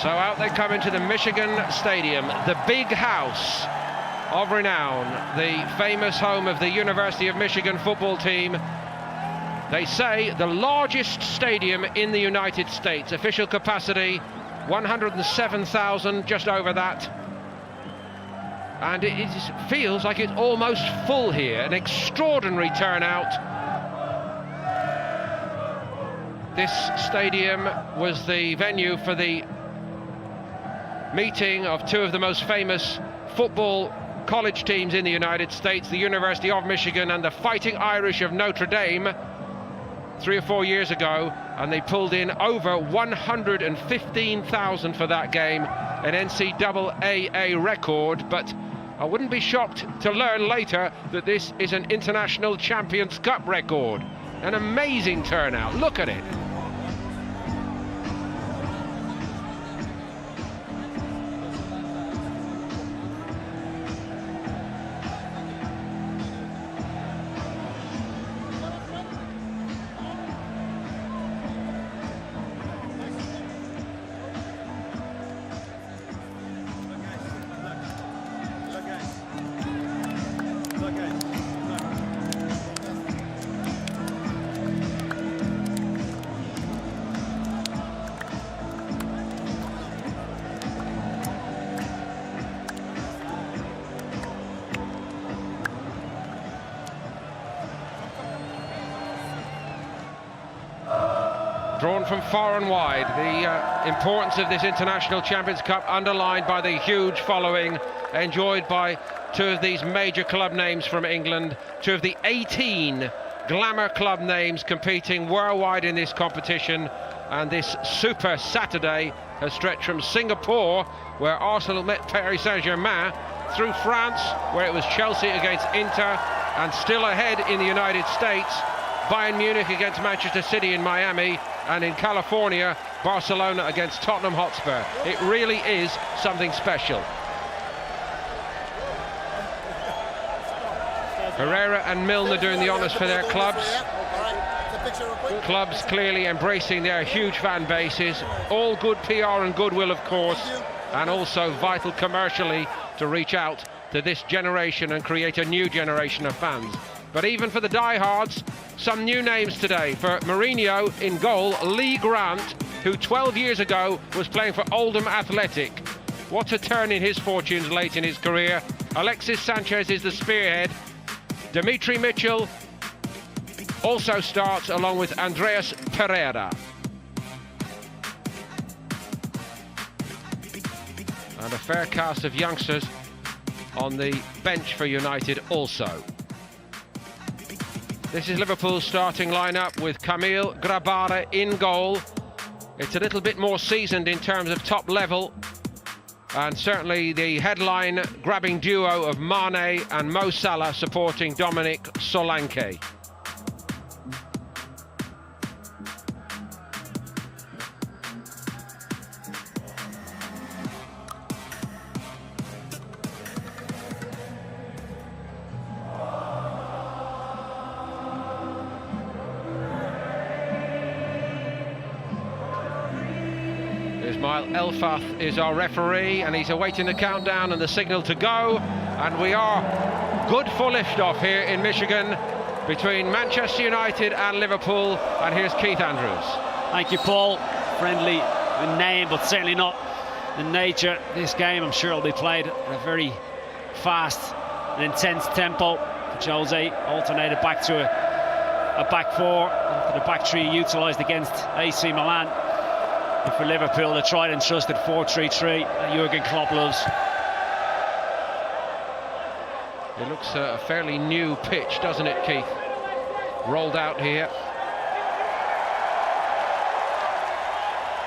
So out they come into the Michigan Stadium, the big house of renown, the famous home of the University of Michigan football team. They say the largest stadium in the United States, official capacity 107,000, just over that. And it feels like it's almost full here, an extraordinary turnout. This stadium was the venue for the meeting of two of the most famous football college teams in the United States, the University of Michigan and the Fighting Irish of Notre Dame, 3 or 4 years ago, and they pulled in over 115,000 for that game, an NCAA record. But I wouldn't be shocked to learn later that this is an International Champions Cup record. An amazing turnout, look at it. Drawn from far and wide, the importance of this International Champions Cup underlined by the huge following enjoyed by two of these major club names from England, two of the 18 glamour club names competing worldwide in this competition. And this Super Saturday has stretched from Singapore, where Arsenal met Paris Saint-Germain, through France, where it was Chelsea against Inter, and still ahead in the United States, Bayern Munich against Manchester City in Miami, and in California, Barcelona against Tottenham Hotspur. It really is something special. Herrera and Milner doing the honours for their clubs. Clubs clearly embracing their huge fan bases. All good PR and goodwill, of course, and also vital commercially to reach out to this generation and create a new generation of fans. But even for the diehards, some new names today. For Moreno in goal, Lee Grant, who 12 years ago was playing for Oldham Athletic. What a turn in his fortunes late in his career. Alexis Sanchez is the spearhead. Dimitri Mitchell also starts along with Andreas Pereira. And a fair cast of youngsters on the bench for United also. This is Liverpool's starting lineup with Camille Grabara in goal. It's a little bit more seasoned in terms of top level, and certainly the headline grabbing duo of Mane and Mo Salah supporting Dominic Solanke. Ismail Elfath is our referee, and he's awaiting the countdown and the signal to go, and we are good for liftoff here in Michigan between Manchester United and Liverpool. And here's Keith Andrews. Thank you, Paul. Friendly in name, but certainly not in nature. This game, I'm sure, will be played at a very fast and intense tempo. Jose alternated back to a back four after the back three utilised against AC Milan. And for Liverpool, the tried and trusted 4-3-3 that Jurgen Klopp loves. It looks a fairly new pitch, doesn't it, Keith? Rolled out here.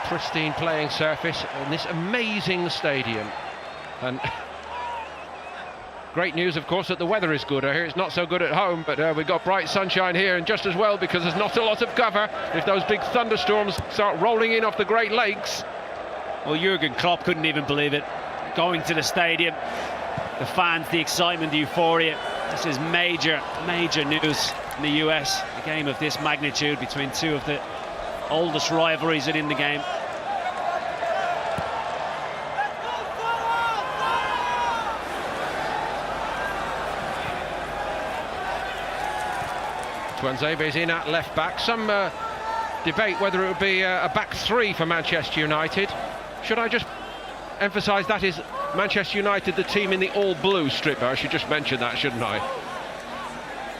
Pristine playing surface in this amazing stadium. And great news, of course, that the weather is good. I hear it's not so good at home, but we've got bright sunshine here, and just as well, because there's not a lot of cover if those big thunderstorms start rolling in off the Great Lakes. Well, Jurgen Klopp couldn't even believe it. Going to the stadium, the fans, the excitement, the euphoria. This is major, major news in the US. A game of this magnitude between two of the oldest rivalries within the game. Tuanzebe is in at left back. Some debate whether it would be a back three for Manchester United. Should I just emphasise that is Manchester United, the team in the all-blue strip? I should just mention that, shouldn't I?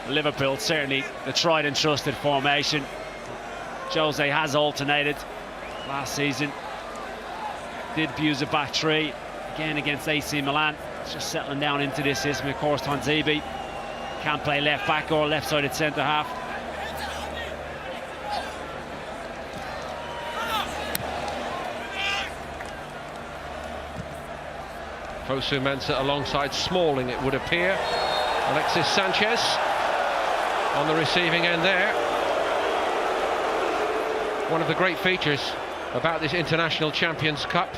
Liverpool, certainly the tried and trusted formation. Jose has alternated last season. Did abuse a back three again against AC Milan. It's just settling down into this system. Of course, Tuanzebe can't play left back or left-sided centre half. Fosu-Mensah alongside Smalling, it would appear. Alexis Sanchez on the receiving end there. One of the great features about this International Champions Cup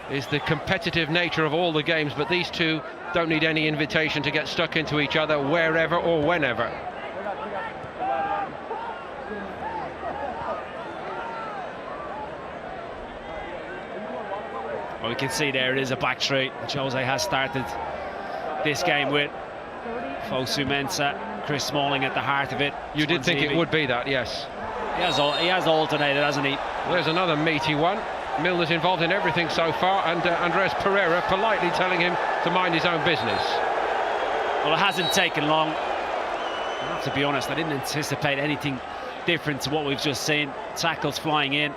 is the competitive nature of all the games, but these two don't need any invitation to get stuck into each other wherever or whenever. Well, we can see there it is a back three Jose has started this game with. Fosu-Mensah, Chris Smalling at the heart of it. You did think it would be that, yes. He has alternated, hasn't he? There's another meaty one. Milner's involved in everything so far, and Andres Pereira politely telling him to mind his own business. Well, it hasn't taken long. I have to be honest, I didn't anticipate anything different to what we've just seen. Tackles flying in,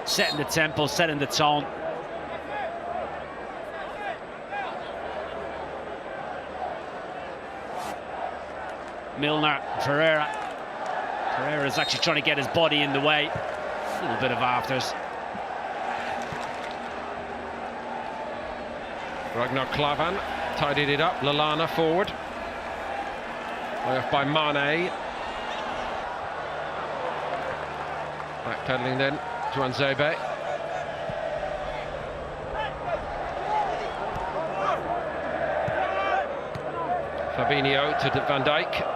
setting the tempo, setting the tone. Milner, Pereira. Pereira's actually trying to get his body in the way. A little bit of afters. Ragnar Klavan tidied it up. Lallana forward. Way off by Mane. Backpedaling then. Tuanzebe. Fabinho to Van Dijk.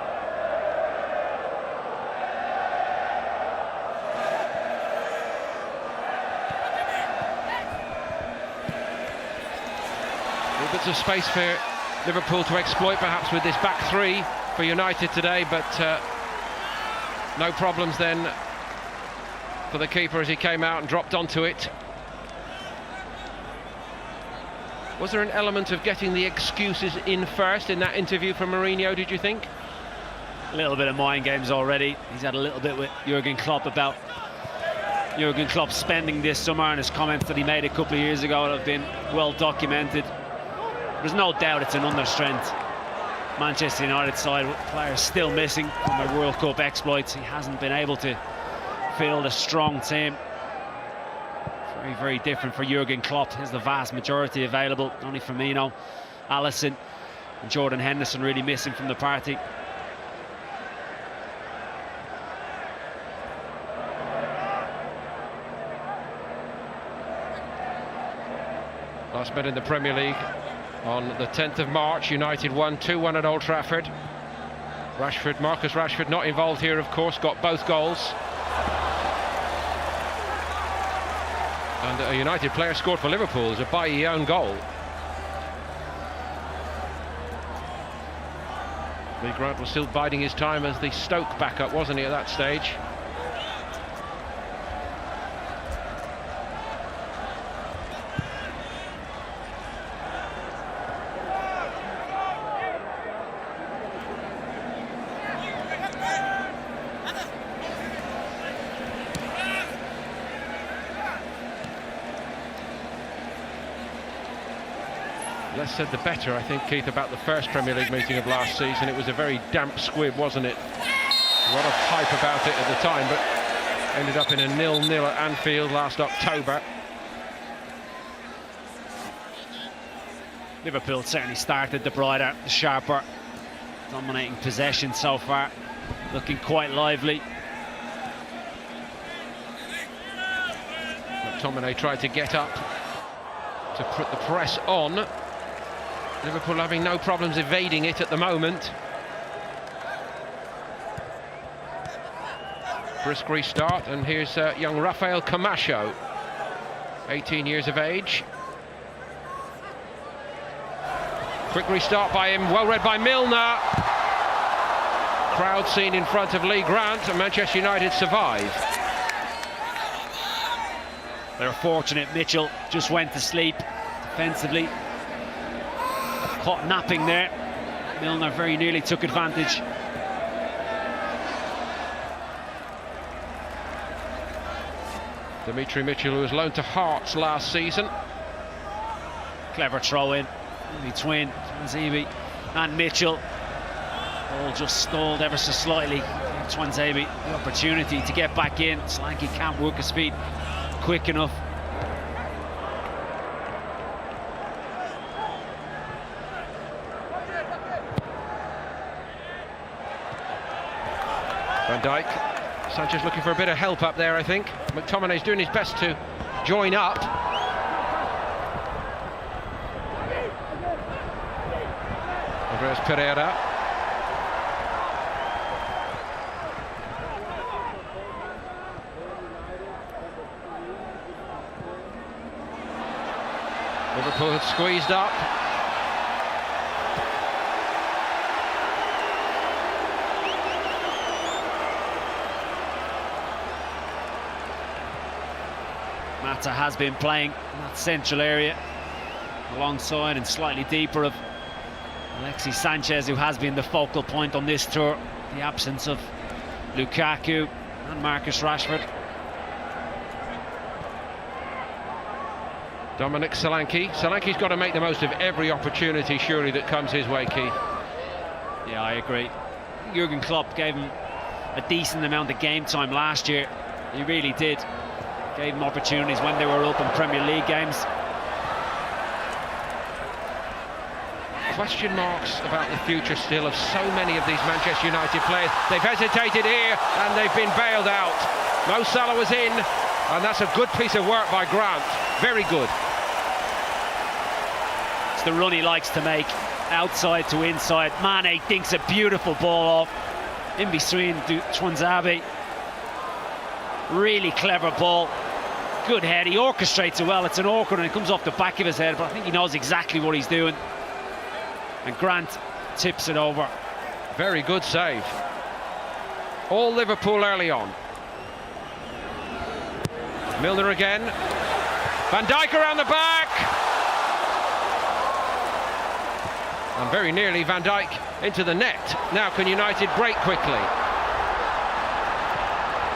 Bits of space for Liverpool to exploit, perhaps with this back three for United today, but no problems then for the keeper as he came out and dropped onto it. Was there an element of getting the excuses in first in that interview from Mourinho, did you think? A little bit of mind games already. He's had a little bit with Jurgen Klopp about Jurgen Klopp spending this summer, and his comments that he made a couple of years ago have been well documented. There's no doubt it's an understrength Manchester United side, with players still missing from their World Cup exploits. He hasn't been able to field a strong team. Very, very different for Jurgen Klopp. He has the vast majority available. Only Firmino, Alisson and Jordan Henderson really missing from the party. Last bet in the Premier League on the 10th of March, United won 2-1 at Old Trafford. Marcus Rashford not involved here, of course, got both goals. And a United player scored for Liverpool as a Bailly own goal. Lee Grant was still biding his time as the Stoke backup, wasn't he, at that stage? Less said the better, I think, Keith, about the first Premier League meeting of last season. It was a very damp squib, wasn't it? A lot of hype about it at the time, but ended up in a 0-0 at Anfield last October. Liverpool certainly started the brighter, the sharper, dominating possession so far, looking quite lively. McTominay tried to get up to put the press on. Liverpool having no problems evading it at the moment. Brisk restart, and here's young Rafael Camacho, 18 years of age. Quick restart by him, well read by Milner. Crowd scene in front of Lee Grant, and Manchester United survive. They're fortunate Mitchell just went to sleep defensively. Caught napping there. Milner very nearly took advantage. Dimitri Mitchell, who was loaned to Hearts last season. Clever throw in between Tuanzebe and Mitchell. Ball just stalled ever so slightly. Tuanzebe the opportunity to get back in. Solanke can't work his feet quick enough. Van Dijk. Sanchez looking for a bit of help up there, I think. McTominay's doing his best to join up. Andreas Pereira. Liverpool had squeezed up. Mata has been playing in that central area alongside and slightly deeper of Alexis Sanchez, who has been the focal point on this tour. The absence of Lukaku and Marcus Rashford. Dominic Solanke. Solanke's got to make the most of every opportunity, surely, that comes his way, Keith. Yeah, I agree. Jurgen Klopp gave him a decent amount of game time last year. He really did. Gave him opportunities when they were open Premier League games. Question marks about the future still of so many of these Manchester United players. They've hesitated here and they've been bailed out. Mo Salah was in, and that's a good piece of work by Grant. Very good. It's the run he likes to make, outside to inside. Mane thinks a beautiful ball off in between Tuanzebe. Really clever ball, good head. He orchestrates it well. It's an awkward and it comes off the back of his head, but I think he knows exactly what he's doing. And Grant tips it over. Very good save. All Liverpool early on. Milner again. Van Dijk around the back. And very nearly Van Dijk into the net. Now can United break quickly?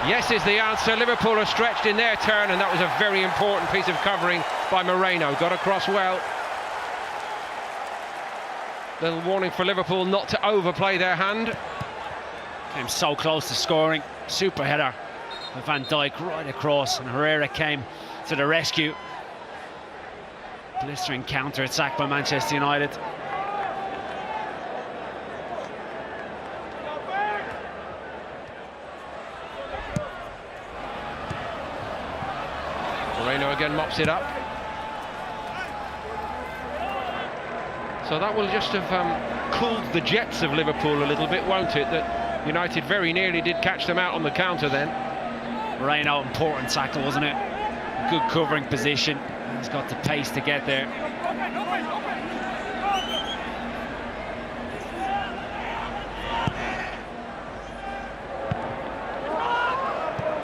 Yes is the answer. Liverpool are stretched in their turn, and that was a very important piece of covering by Moreno. Got across well. Little warning for Liverpool not to overplay their hand. Came so close to scoring. Super header. Van Dijk right across, and Herrera came to the rescue. Blistering counter-attack by Manchester United. Moreno again mops it up. So that will just have cooled the jets of Liverpool a little bit, won't it? That United very nearly did catch them out on the counter then. Moreno, important tackle, wasn't it? Good covering position. He's got the pace to get there.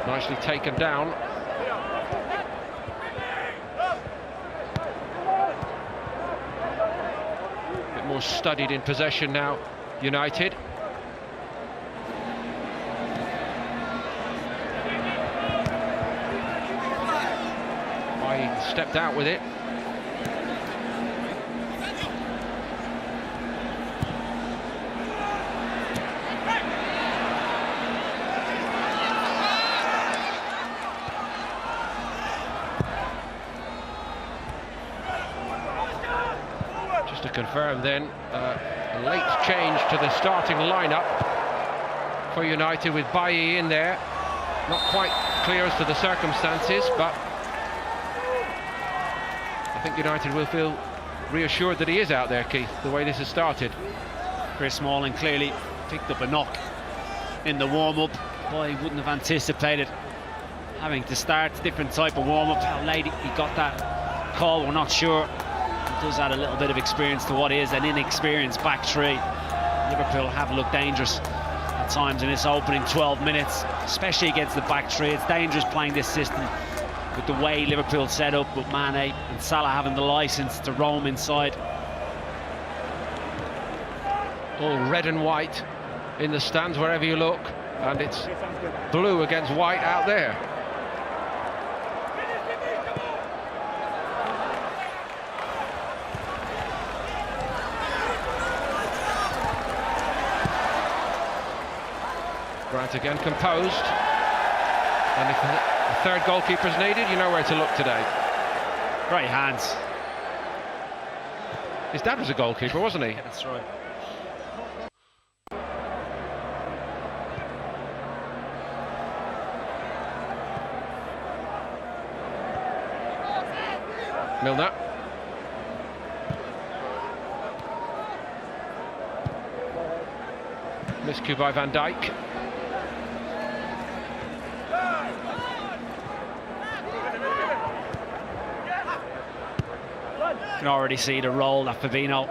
Nicely taken down. Bit more studied in possession now, United. He stepped out with it. Just to confirm then, a late change to the starting lineup for United with Bailly in there. Not quite clear as to the circumstances, but I think United will feel reassured that he is out there, Keith, the way this has started. Chris Smalling clearly picked up a knock in the warm-up. boy wouldn't have anticipated having to start a different type of warm-up. How late he got that call, we're not sure. It does add a little bit of experience to what is an inexperienced back three. Liverpool have looked dangerous at times in this opening 12 minutes, especially against the back three. It's dangerous playing this system with the way Liverpool set up, with Mane and Salah having the licence to roam inside. All red and white in the stands wherever you look, and it's blue against white out there. Grant again composed, and if a third goalkeeper is needed, you know where to look today. Great hands. His dad was a goalkeeper, wasn't he? Yeah, that's right. Milner. Miscue by Van Dijk. You can already see the role that Fabinho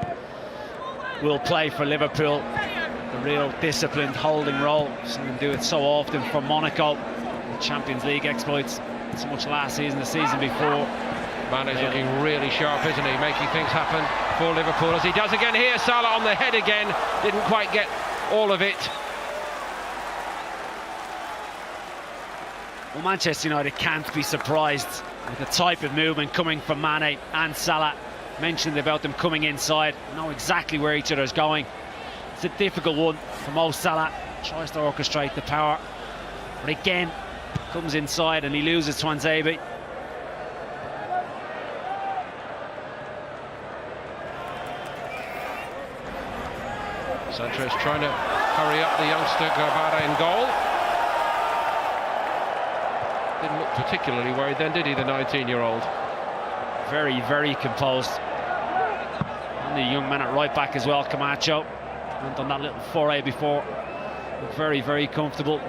will play for Liverpool. The real disciplined holding role. Seen him do it so often for Monaco. The Champions League exploits so much last season, the season before. Mane's looking really sharp, isn't he? Making things happen for Liverpool, as he does again here. Salah on the head again. Didn't quite get all of it. Well, Manchester United can't be surprised with the type of movement coming from Mane and Salah. Mentioned about them coming inside, know exactly where each other is going. It's a difficult one for Mo Salah. Tries to orchestrate the power, but again comes inside and he loses Tuanzebe. Sanchez trying to hurry up the youngster Grabara in goal. Didn't look particularly worried then, did he, the 19-year-old? Very, very composed. And the young man at right back as well, Camacho. Went on that little foray before. Very, very comfortable.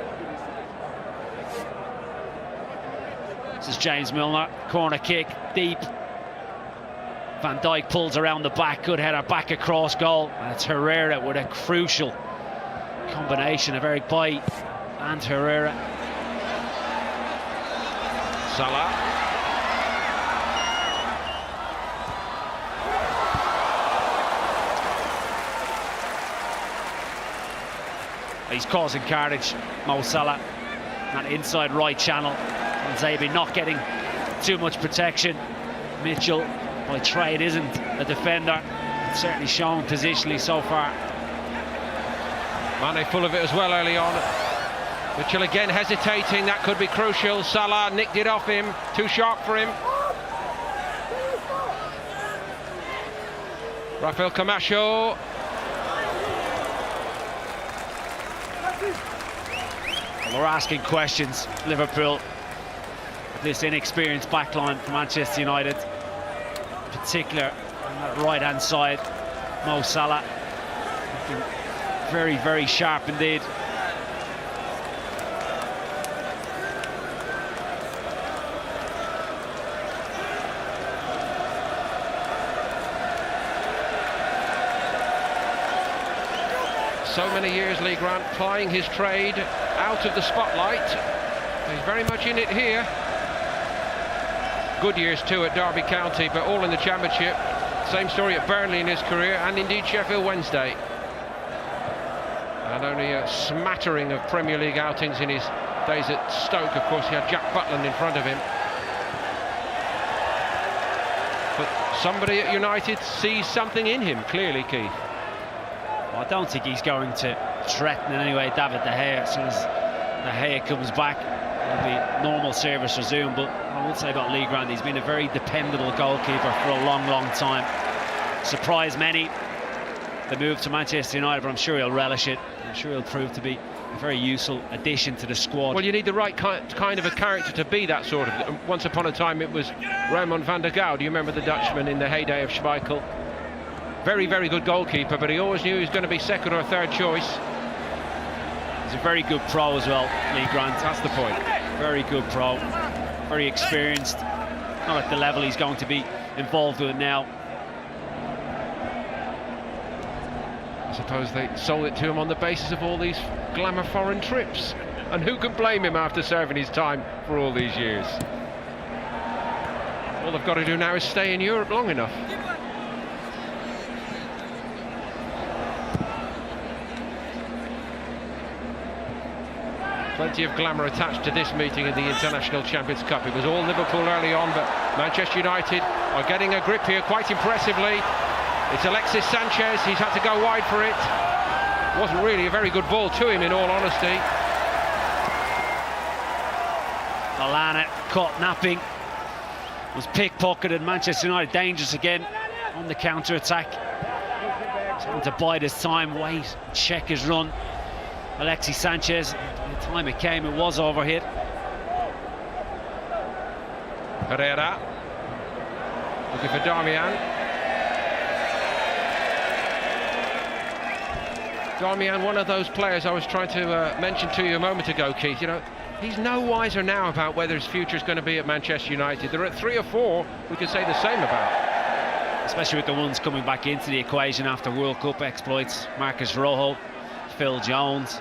This is James Milner, corner kick, deep. Van Dijk pulls around the back, good header back across goal, and it's Herrera with a crucial combination of Eric Bailly and Herrera. Salah. He's causing carnage, Mo Salah. That inside right channel. Tuanzebe not getting too much protection. Mitchell, by trade, isn't a defender. It's certainly shown positionally so far. Mane full of it as well early on. Mitchell again hesitating, that could be crucial. Salah nicked it off him, too sharp for him. Rafael Camacho. We're asking questions, Liverpool. This inexperienced backline for Manchester United, in particular on that right-hand side. Mo Salah looking very, very sharp indeed. So many years, Lee Grant, plying his trade out of the spotlight. He's very much in it here. Good years too at Derby County, but all in the Championship. Same story at Burnley in his career, and indeed Sheffield Wednesday. And only a smattering of Premier League outings in his days at Stoke. Of course, he had Jack Butland in front of him. But somebody at United sees something in him, clearly, Keith. Well, I don't think he's going to threaten in any way David De Gea. As soon as De Gea comes back, it'll be normal service resumed. But I would say about Lee Grant, he's been a very dependable goalkeeper for a long, long time. Surprised many, the move to Manchester United, but I'm sure he'll relish it. I'm sure he'll prove to be a very useful addition to the squad. Well, you need the right kind of a character to be that sort of. Once upon a time, it was Raymond van der Gouw. Do you remember the Dutchman in the heyday of Schmeichel? Very, very good goalkeeper, but he always knew he was going to be second or third choice. He's a very good pro as well, Lee Grant. That's the point. Very good pro, very experienced. Not at the level he's going to be involved with now. I suppose they sold it to him on the basis of all these glamour foreign trips. And who can blame him after serving his time for all these years? All they've got to do now is stay in Europe long enough. Plenty of glamour attached to this meeting in the International Champions Cup. It was all Liverpool early on, but Manchester United are getting a grip here quite impressively. It's Alexis Sanchez, he's had to go wide for it. Wasn't really a very good ball to him, in all honesty. Lallana caught napping, was pickpocketed. Manchester United dangerous again on the counter-attack. He's having to bide his time, wait, check his run. Alexis Sanchez, by the time it came, it was overhit. Herrera looking for Darmian. Darmian, one of those players I was trying to mention to you a moment ago, Keith. You know, he's no wiser now about whether his future is going to be at Manchester United. There are 3 or 4 we could say the same about. Especially with the ones coming back into the equation after World Cup exploits. Marcus Rojo, Phil Jones,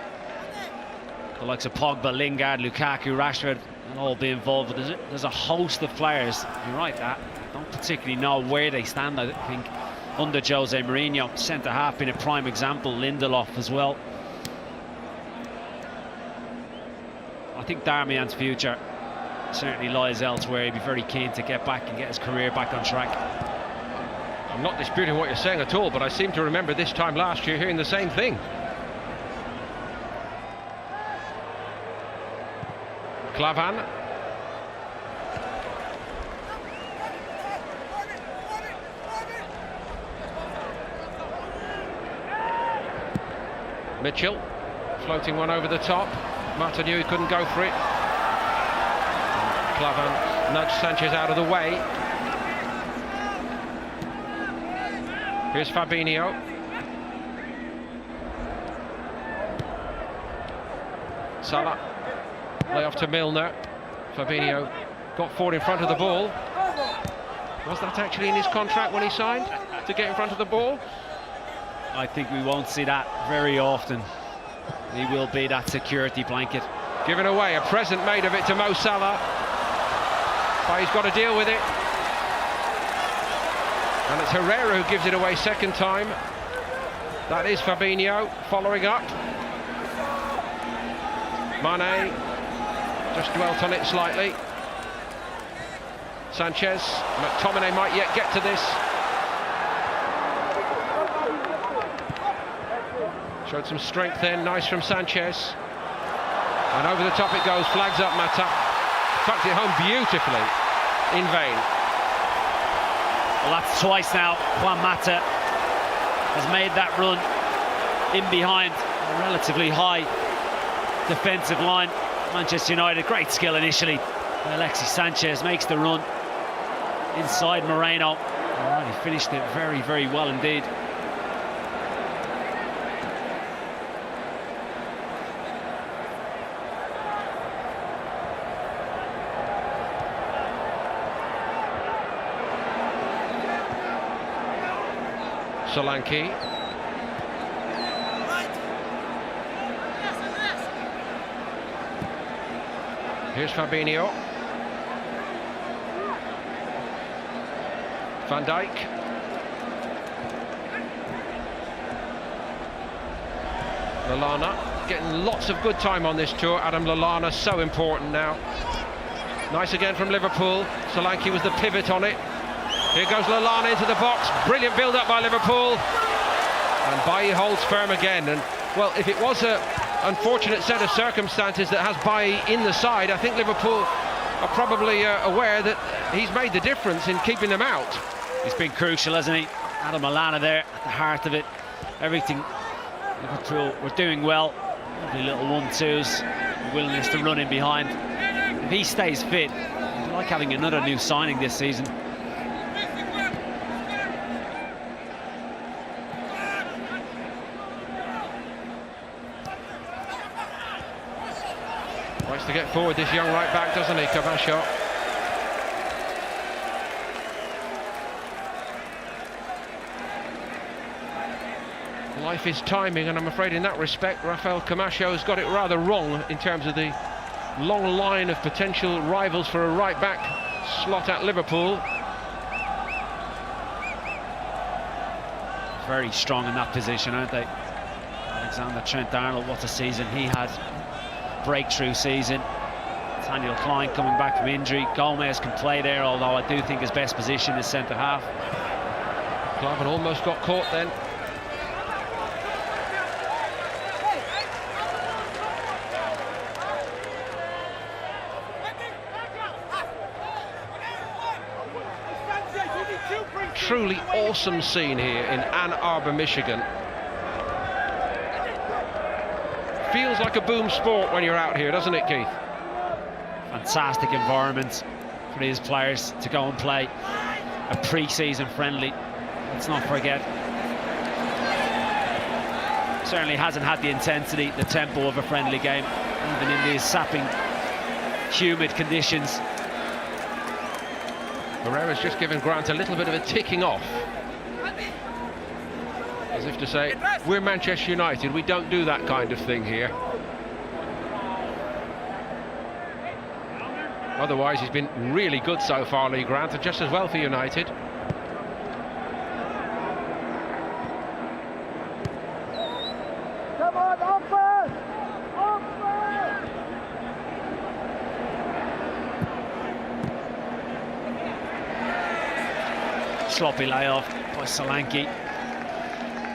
the likes of Pogba, Lingard, Lukaku, Rashford, will all be involved. But there's a host of players, you're right, that don't particularly know where they stand, I think, under Jose Mourinho. Centre-half being a prime example, Lindelof as well. I think Darmian's future certainly lies elsewhere. He'd be very keen to get back and get his career back on track. I'm not disputing what you're saying at all, but I seem to remember this time last year hearing the same thing. Klavan. Mitchell floating one over the top. Mata knew he couldn't go for it. Klavan nudged Sanchez out of the way. Here's Fabinho. Salah, lay off to Milner. Fabinho got forward in front of the ball. Was that actually in his contract when he signed, to get in front of the ball? I think we won't see that very often. He will be that security blanket. Giving away a present made of it to Mo Salah, but he's got to deal with it. And it's Herrera who gives it away second time. That is Fabinho following up. Mane just dwelt on it slightly. Sanchez, McTominay might yet get to this. Showed some strength then, nice from Sanchez. And over the top it goes, flags up Mata. Tucked it home beautifully, in vain. Well, that's twice now. Juan Mata has made that run in behind a relatively high defensive line. Manchester United, great skill initially. Alexis Sanchez makes the run inside Moreno. He finished it very, very well indeed. Solanke. Here's Fabinho. Van Dijk. Lallana getting lots of good time on this tour. Adam Lallana, so important now. Nice again from Liverpool. Solanke was the pivot on it. Here goes Lallana into the box. Brilliant build-up by Liverpool. And Bailly holds firm again. And, well, if it was an unfortunate set of circumstances that has Bailly in the side, I think Liverpool are probably aware that he's made the difference in keeping them out. He's been crucial, hasn't he? Adam Lallana there at the heart of it. Everything Liverpool were doing well. Lovely little 1-2s. Willingness to run in behind. If he stays fit, I'd like having another new signing this season. to get forward, this young right back, doesn't he, Camacho? Life is timing, and I'm afraid in that respect Rafael Camacho has got it rather wrong in terms of the long line of potential rivals for a right back slot at Liverpool. Very strong in that position, aren't they? Alexander Trent-Arnold, what a season he had. Breakthrough season. Daniel Klein coming back from injury. Gomes can play there, although I do think his best position is centre half. Klavan almost got caught then. Truly awesome scene here in Ann Arbor, Michigan. Feels like a boom sport when you're out here, doesn't it, Keith? Fantastic environment for these players to go and play a pre-season friendly. Let's not forget. Certainly hasn't had the intensity, the tempo of a friendly game, even in these sapping, humid conditions. Herrera's just given Grant a little bit of a ticking off. As if to say, we're Manchester United, we don't do that kind of thing here. Otherwise, he's been really good so far, Lee Grant, and just as well for United. Come on, open! Open! Sloppy layoff by Solanke.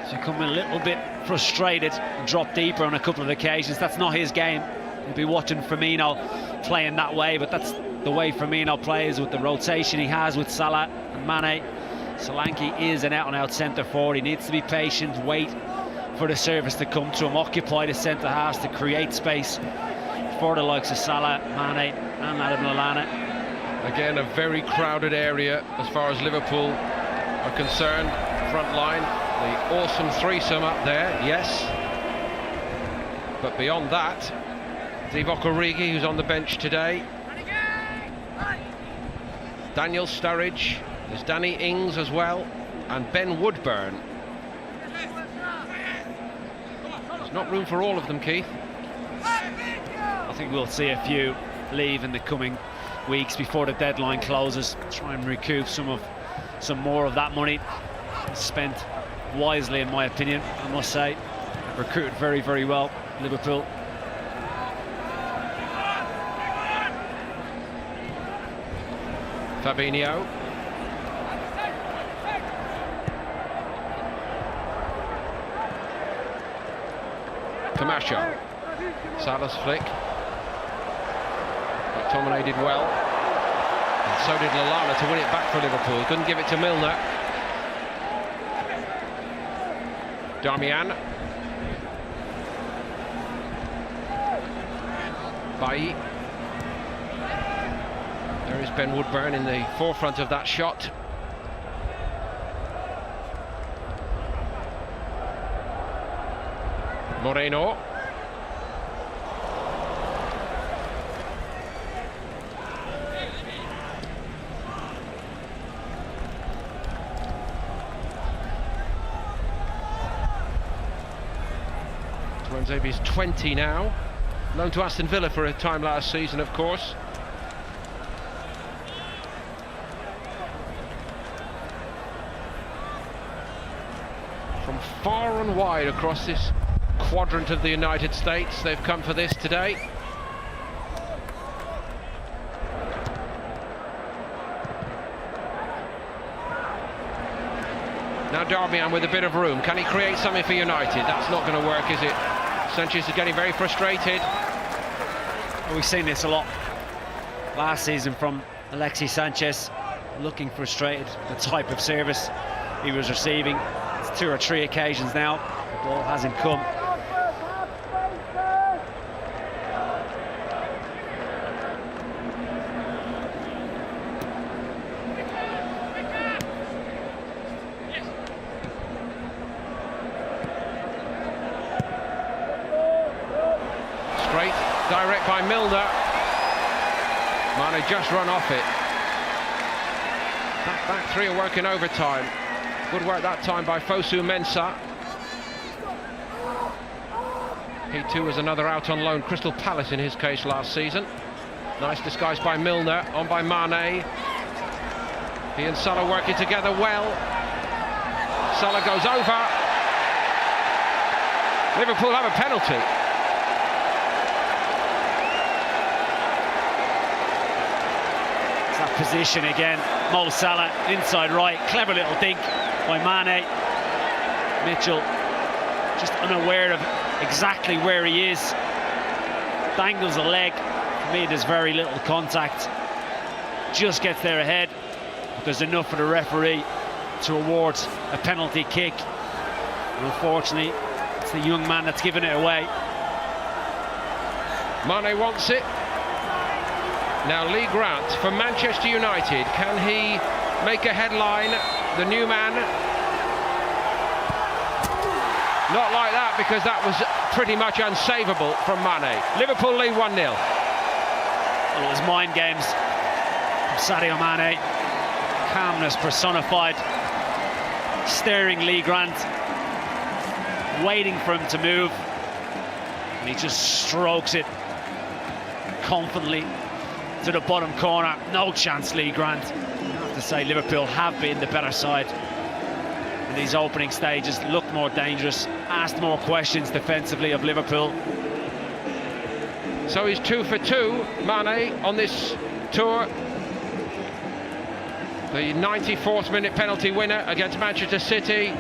So come a little bit frustrated and drop deeper on a couple of occasions. That's not his game. You'll be watching Firmino playing that way, but that's the way Firmino plays with the rotation he has with Salah and Mane. Solanke is an out-and-out centre forward. He needs to be patient, wait for the service to come to him, occupy the centre halves to create space for the likes of Salah, Mane and Adam Lallana. Again, a very crowded area as far as Liverpool are concerned. Front line, the awesome threesome up there, yes. But beyond that, Divock Origi, who's on the bench today. Daniel Sturridge, there's Danny Ings as well, and Ben Woodburn. There's not room for all of them, Keith. I think we'll see a few leave in the coming weeks before the deadline closes. Try and recoup some more of that money spent wisely, in my opinion. I must say, recruited very, very well, Liverpool. Fabinho. Camacho. Salah's flick. McTominay did well. And so did Lallana to win it back for Liverpool. He couldn't give it to Milner. Darmian. Bailly. There is Ben Woodburn in the forefront of that shot. Moreno. Tuanzebe is 20 now. Loaned to Aston Villa for a time last season, of course. From far and wide across this quadrant of the United States, they've come for this today. Now Darmian with a bit of room. Can he create something for United? That's not going to work, is it? Sanchez is getting very frustrated. Well, we've seen this a lot last season from Alexis Sanchez, looking frustrated, the type of service he was receiving. It's 2 or 3 occasions now, the ball hasn't come. Straight, direct by Milner. Mane just run off it. Back three are working overtime. Good work that time by Fosu-Mensah. He too was another out on loan, Crystal Palace in his case last season. Nice disguise by Milner, on by Mane. He and Salah working together well. Salah goes over. Liverpool have a penalty. It's that position again. Mo Salah inside right, clever little dink by Mane. Mitchell just unaware of exactly where he is. Dangles a leg. For me, there's very little contact. Just gets there ahead. There's enough for the referee to award a penalty kick. And unfortunately, it's the young man that's giving it away. Mane wants it. Now Lee Grant for Manchester United. Can he make a headline? The new man. Not like that, because that was pretty much unsavable from Mane. Liverpool lead 1-0. Well, it was mind games from Sadio Mane. Calmness personified. Staring Lee Grant, waiting for him to move, and he just strokes it confidently to the bottom corner. No chance, Lee Grant. I have to say, Liverpool have been the better side in these opening stages, looked more dangerous, asked more questions defensively of Liverpool. So he's 2 for 2, Mane, on this tour. The 94th minute penalty winner against Manchester City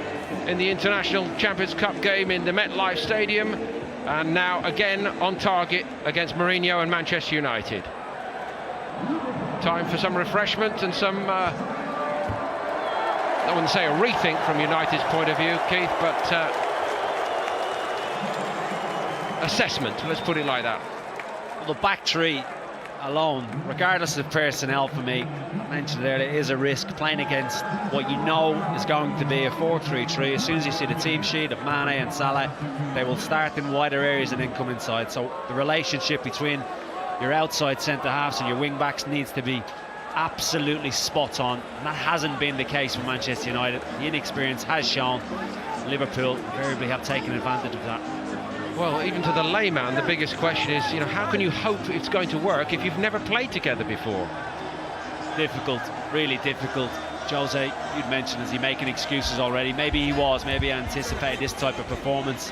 in the International Champions Cup game in the MetLife Stadium, and now again on target against Mourinho and Manchester United. Time for some refreshment and some, I wouldn't say a rethink from United's point of view, Keith, but assessment, let's put it like that. Well, the back three alone, regardless of personnel, for me, I mentioned earlier, is a risk playing against what you know is going to be a 4-3-3. As soon as you see the team sheet of Mane and Salah, they will start in wider areas and then come inside. So the relationship between your outside centre-halves and your wing-backs needs to be absolutely spot on. And that hasn't been the case for Manchester United. The inexperience has shown. Liverpool invariably have taken advantage of that. Well, even to the layman, the biggest question is, you know, how can you hope it's going to work if you've never played together before? Difficult, really difficult. Jose, you'd mentioned, is he making excuses already? Maybe he was, maybe he anticipated this type of performance.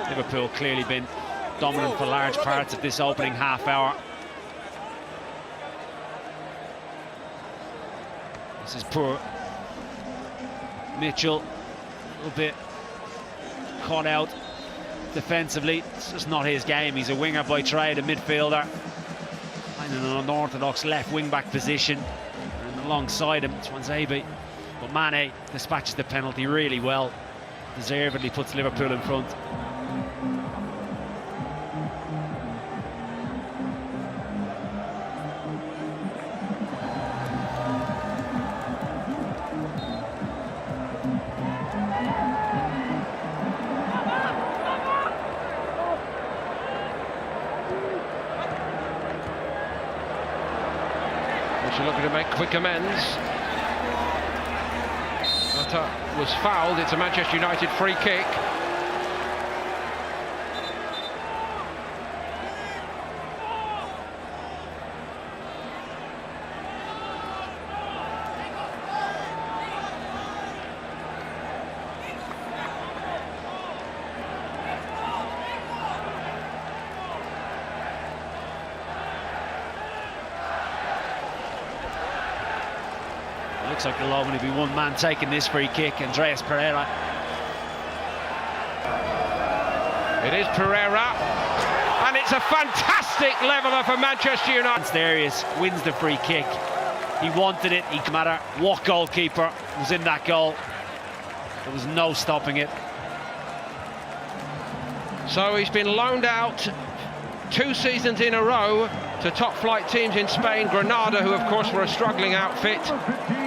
Liverpool clearly been dominant for large parts of this opening half hour. This is poor. Mitchell, a little bit caught out defensively. It's just not his game. He's a winger by trade, a midfielder, playing in an unorthodox left wing-back position, and alongside him, Tuanzebe. But Mane dispatches the penalty really well. Deservedly puts Liverpool in front. Looking to make quick amends. That was fouled. It's a Manchester United free kick. Looks like there'll only be one man taking this free kick, Andreas Pereira. It is Pereira, and it's a fantastic leveller for Manchester United. There he is, wins the free kick. He wanted it, he no matter what goalkeeper was in that goal. There was no stopping it. So he's been loaned out 2 seasons in a row to top flight teams in Spain, Granada, who of course were a struggling outfit,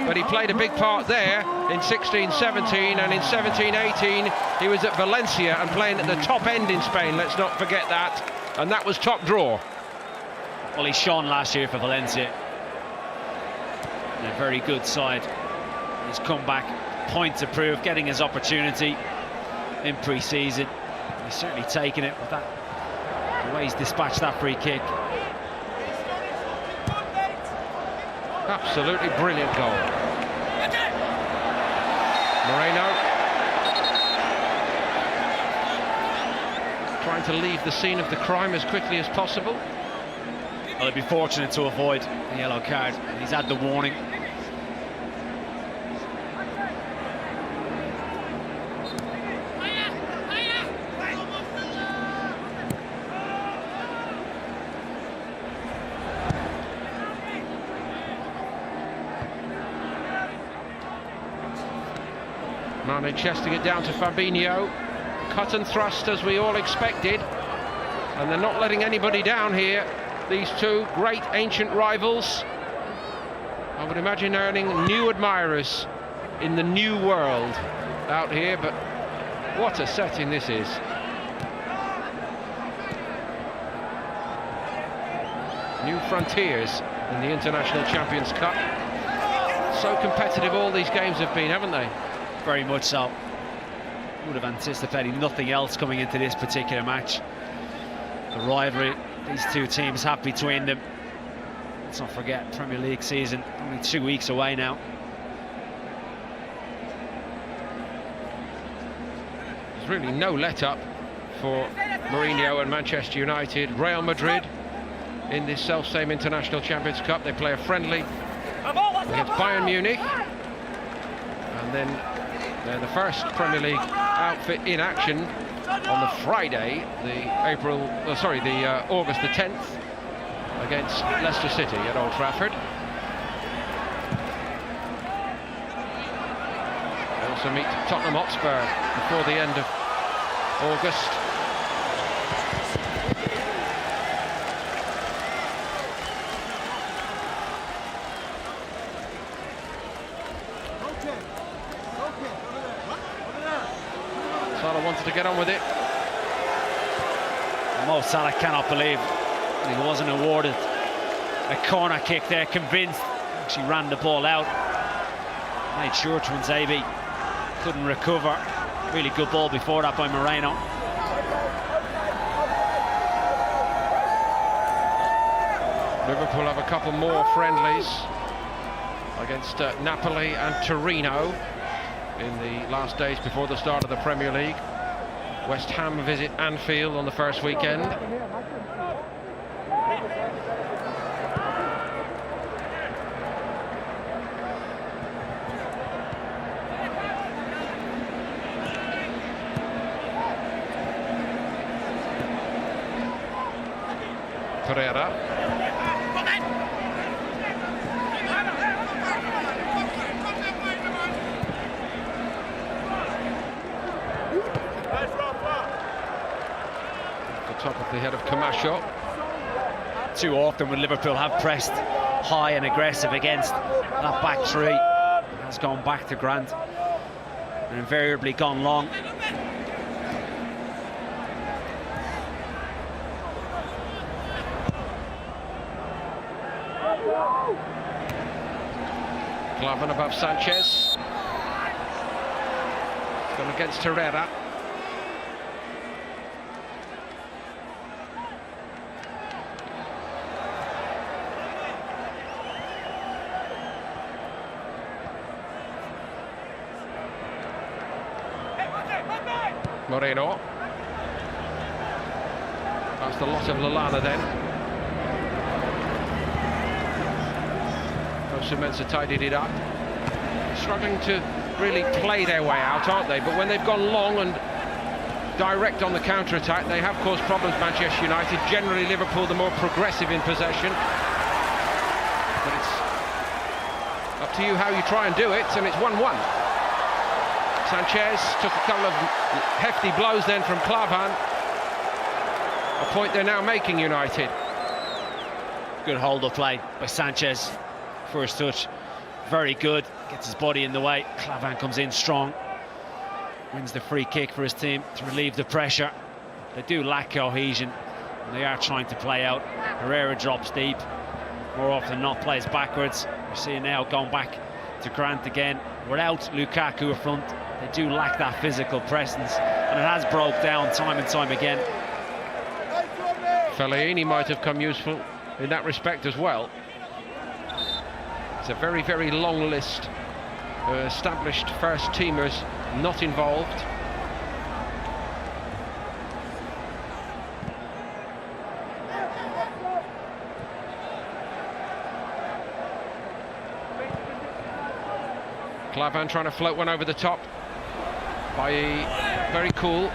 but he played a big part there in 16-17, and in 17-18 he was at Valencia and playing at the top end in Spain, let's not forget that, and that was top draw. Well, he shone last year for Valencia. And a very good side. He's come back, point to prove, getting his opportunity in pre-season. He's certainly taken it with that, the way he's dispatched that free kick. Absolutely brilliant goal. Moreno trying to leave the scene of the crime as quickly as possible. Well, he'd be fortunate to avoid the yellow card. He's had the warning. Mane chesting it down to Fabinho. Cut and thrust as we all expected. And they're not letting anybody down here. These two great ancient rivals. I would imagine earning new admirers in the new world out here, but what a setting this is. New frontiers in the International Champions Cup. So competitive all these games have been, haven't they? Very much so. Would have anticipated nothing else coming into this particular match. The rivalry these two teams have between them. Let's not forget, Premier League season only 2 weeks away now. There's really no let-up for Mourinho and Manchester United. Real Madrid in this self-same International Champions Cup. They play a friendly against Bayern Munich. And then they're the first Premier League outfit in action on the Friday, August the 10th against Leicester City at Old Trafford. They also meet Tottenham Hotspur before the end of August. Salah wanted to get on with it. Salah cannot believe he wasn't awarded a corner kick there, convinced. Actually ran the ball out. Made sure Tuanzebe couldn't recover. Really good ball before that by Moreno. Liverpool have a couple more friendlies against Napoli and Torino in the last days before the start of the Premier League. West Ham visit Anfield on the first weekend. Pereira. Top of the head of Camacho. Too often when Liverpool have pressed high and aggressive against that back three, it has gone back to Grant and invariably gone long. Klavan above Sanchez. Gone against Herrera. Moreno. That's the lot of Lallana then. Fosu-Mensah tidied it up. Struggling to really play their way out, aren't they? But when they've gone long and direct on the counter-attack, they have caused problems, Manchester United. Generally, Liverpool the more progressive in possession. But it's up to you how you try and do it, and it's 1-1. Sanchez took a couple of hefty blows then from Klavan. A point they're now making, United. Good hold-up play by Sanchez. First touch, very good. Gets his body in the way. Klavan comes in strong. Wins the free kick for his team to relieve the pressure. They do lack cohesion, and they are trying to play out Herrera drops deep, more often than not plays backwards. We're seeing now going back to Grant again. Without Lukaku up front, they do lack that physical presence, and it has broke down time and time again. Fellaini might have come useful in that respect as well. It's a very, very long list of established first teamers not involved. Klavan trying to float one over the top by very cool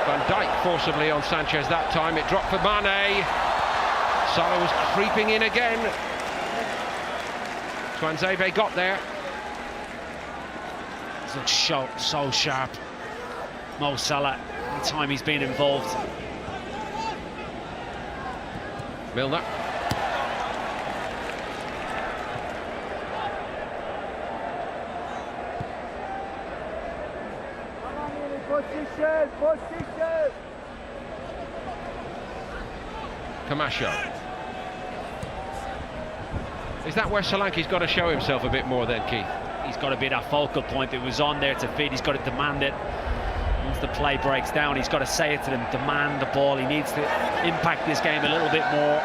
Van Dijk forcibly on Sanchez that time. It dropped for Mane. Salah was creeping in again. Tuanzebe got there. He's looked so sharp, Mo Salah, any time he's been involved. Milner. Position. Camacho. Is that where Solanke's got to show himself a bit more then, Keith? He's got to be that focal point. It was on there to feed. He's got to demand it. Once the play breaks down, he's got to say it to them, demand the ball. He needs to impact this game a little bit more.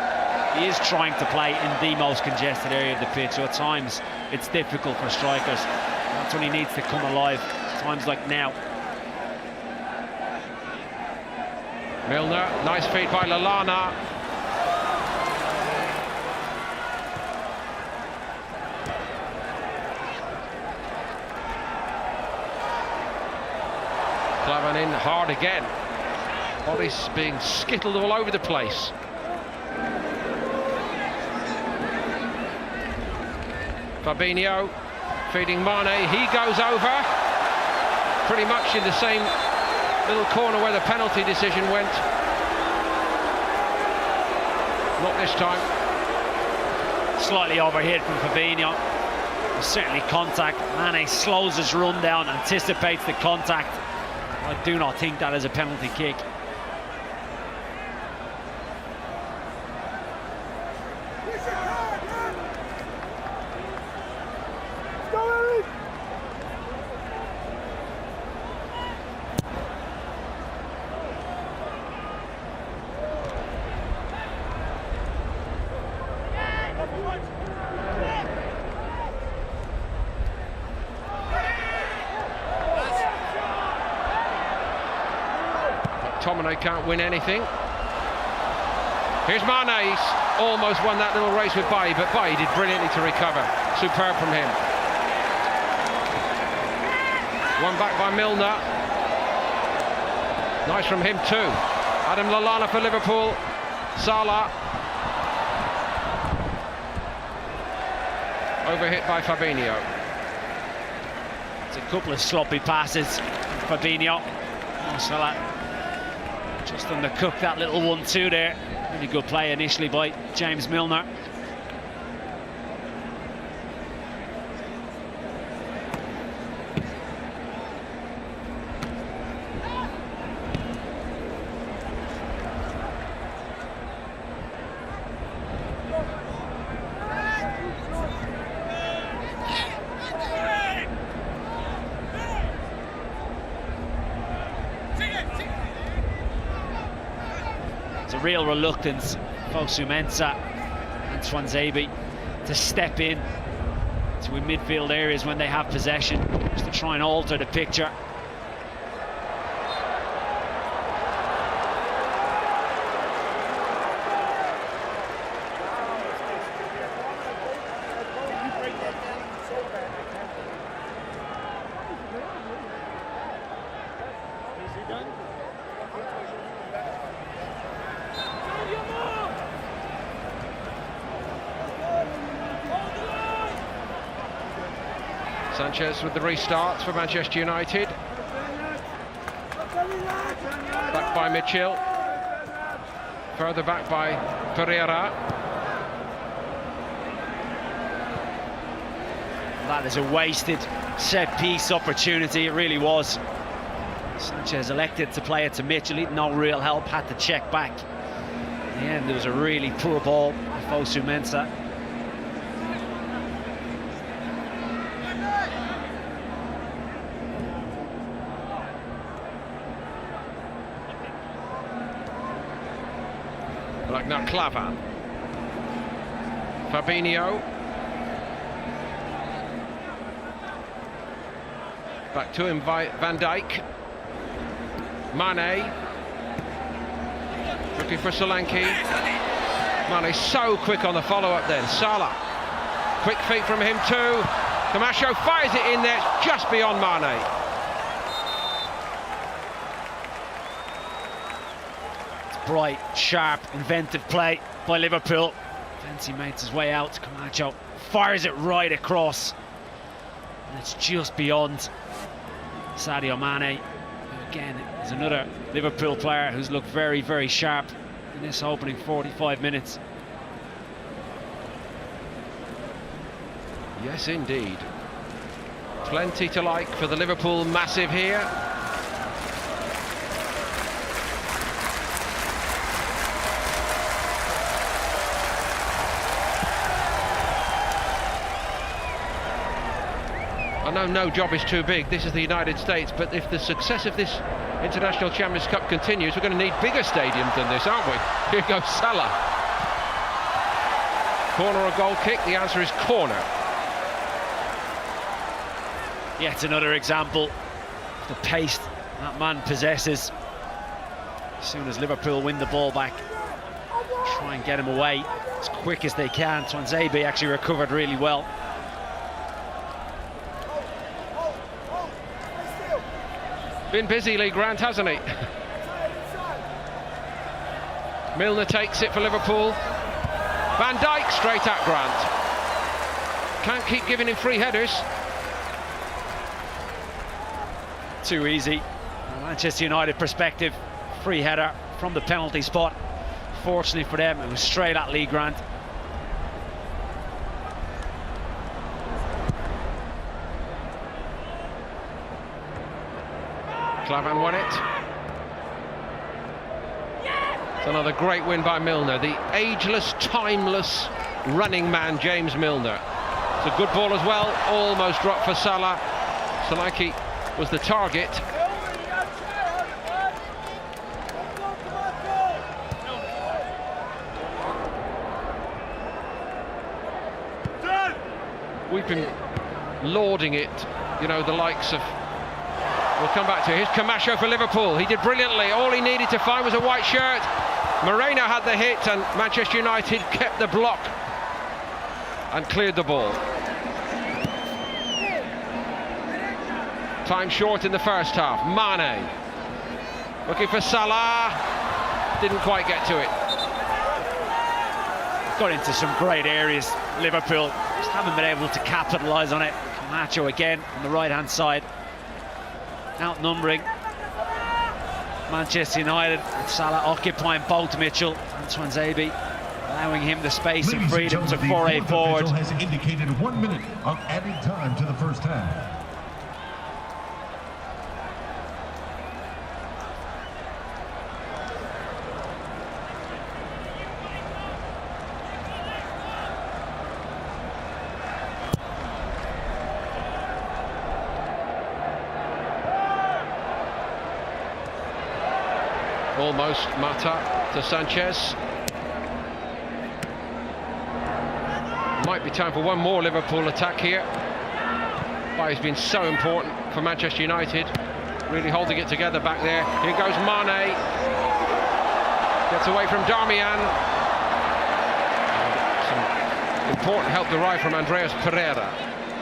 He is trying to play in the most congested area of the pitch, so at times it's difficult for strikers. That's when he needs to come alive, times like now. Milner, nice feed by Lallana. Klavan in hard again. Body's being skittled all over the place. Fabinho feeding Mane, he goes over. Pretty much in the same little corner where the penalty decision went. Not this time. Slightly overhit from Fabinho. There's certainly contact. Mane slows his run down, anticipates the contact. I do not think that is a penalty kick. McTominay can't win anything. Here's Mane, he's almost won that little race with Bailly, but Bailly did brilliantly to recover. Superb from him. One back by Milner. Nice from him too. Adam Lallana for Liverpool. Salah. Overhit by Fabinho. It's a couple of sloppy passes. Fabinho. Oh, Salah just undercooked that little 1-2 there. Really good play initially by James Milner. Real reluctance, Fosu-Mensah and Tuanzebe to step in to midfield areas when they have possession, just to try and alter the picture. Sanchez with the restarts for Manchester United. Back by Mitchell. Further back by Pereira. That is a wasted set-piece opportunity, it really was. Sanchez elected to play it to Mitchell. He had no real help, had to check back. In the end, there was a really poor ball by Fosu-Mensah. Like now Klavan. Fabinho. Back to him by Van Dijk. Mane. Looking for Solanke. Mane so quick on the follow-up then. Salah. Quick feet from him too. Camacho fires it in there, just beyond Mane. Bright, sharp, inventive play by Liverpool. Fancy makes his way out. Camacho fires it right across. And it's just beyond Sadio Mane, who again is another Liverpool player who's looked very, very sharp in this opening 45 minutes. Yes, indeed. Plenty to like for the Liverpool massive here. I know no job is too big, this is the United States, but if the success of this International Champions Cup continues, we're going to need bigger stadiums than this, aren't we? Here goes Salah. Corner or goal kick? The answer is corner. Yet another example of the pace that man possesses. As soon as Liverpool win the ball back, try and get him away as quick as they can. Tuanzebe actually recovered really well. Been busy, Lee Grant, hasn't he? Milner takes it for Liverpool. Van Dijk straight at Grant. Can't keep giving him free headers. Too easy. From a Manchester United perspective, free header from the penalty spot. Fortunately for them, it was straight at Lee Grant. Klavan won it. It's another great win by Milner, the ageless, timeless running man, James Milner. It's a good ball as well, almost dropped for Salah. Solanke was the target. We've been lauding it, you know, the likes of... We'll come back to it. Here's Camacho for Liverpool. He did brilliantly. All he needed to find was a white shirt. Moreno had the hit and Manchester United kept the block and cleared the ball. Time short in the first half. Mane looking for Salah. Didn't quite get to it. Got into some great areas. Liverpool just haven't been able to capitalise on it. Camacho again on the right-hand side. Outnumbering Manchester United, with Salah occupying both Mitchell and Tuanzebe, allowing him the space and freedom to foray forward. Has indicated 1 minute of added time to the first half. Almost Mata to Sanchez. Might be time for one more Liverpool attack here. But he's been so important for Manchester United, really holding it together back there. Here goes Mane. Gets away from Darmian. Some important help derived from Andreas Pereira.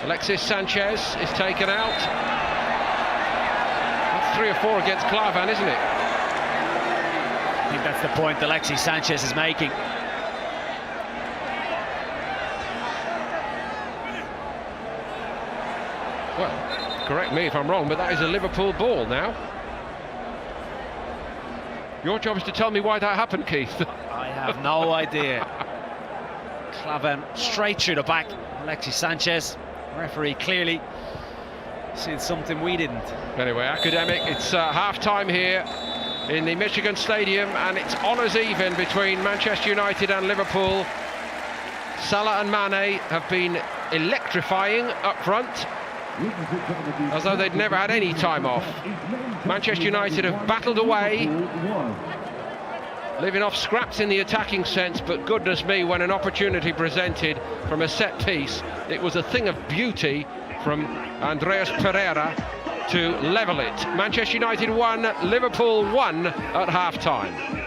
Alexis Sanchez is taken out. That's 3 or 4 against Klavan, isn't it? I think that's the point that Alexis Sanchez is making. Well, correct me if I'm wrong, but that is a Liverpool ball now. Your job is to tell me why that happened, Keith. I have no idea. Klavan straight through the back. Alexis Sanchez, referee clearly Seeing something we didn't. Anyway, academic, it's half-time here in the Michigan Stadium, and it's honours even between Manchester United and Liverpool. Salah and Mane have been electrifying up front, as though they'd never had any time off. Manchester United have battled away, living off scraps in the attacking sense, but goodness me, when an opportunity presented from a set piece, it was a thing of beauty from Andreas Pereira to level it. Manchester United 1, Liverpool 1 at half-time.